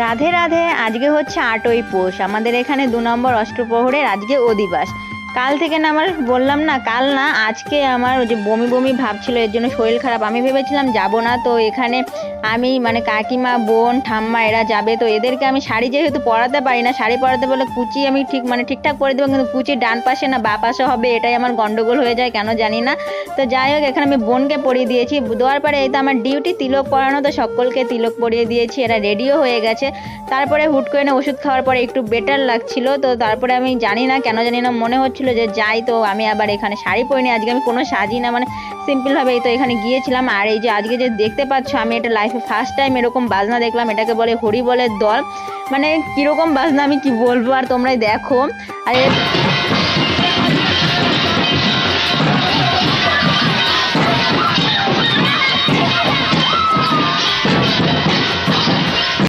রাধে রাধে। আজকে হচ্ছে ৮ই পৌষ, আমাদের এখানে ২ নম্বর অষ্টপ্রহরের আজকে অধিবাস। কাল থেকে না, আমার বললাম না কাল না আজকে আমার ওই যে বমি বমি ভাব ছিল, এর জন্য শরীর খারাপ। আমি ভেবেছিলাম যাব না, তো এখানে আমি মানে কাকিমা, বোন, ঠাম্মা এরা যাবে, তো এদেরকে আমি শাড়ি যেহেতু পরাতে পারি না, শাড়ি পরাতে বলে কুচি আমি ঠিক মানে ঠিকঠাক করে দেবো, কিন্তু কুচি ডান পাশে না বা পাশে হবে, এটাই আমার গন্ডগোল হয়ে যায় কেন জানি না। তো যাই হোক, এখানে আমি বোনকে পরিয়ে দিয়েছি, দেওয়ার পরে এই তো আমার ডিউটি তিলক পরানো, তো সকলকে তিলক পরিয়ে দিয়েছি, এরা রেডিও হয়ে গেছে। তারপরে হুট করে না ওষুধ খাওয়ার পরে একটু বেটার লাগছিল, তো তারপরে আমি জানি না কেন জানি না মনে হচ্ছিল যে যাই, তো আমি আবার এখানে শাড়ি পরিনি, আজকে আমি কোনো সাজি না, মানে সিম্পলভাবে এই তো এখানে গিয়েছিলাম। আর এই যে আজকে যে দেখতে পাচ্ছ, আমি এটা লাইফে ফার্স্ট টাইম এরকম বাজনা দেখলাম, এটাকে বলে হরিবলের দল। মানে কীরকম বাজনা আমি কি বলবো, আর তোমরাই দেখো। আর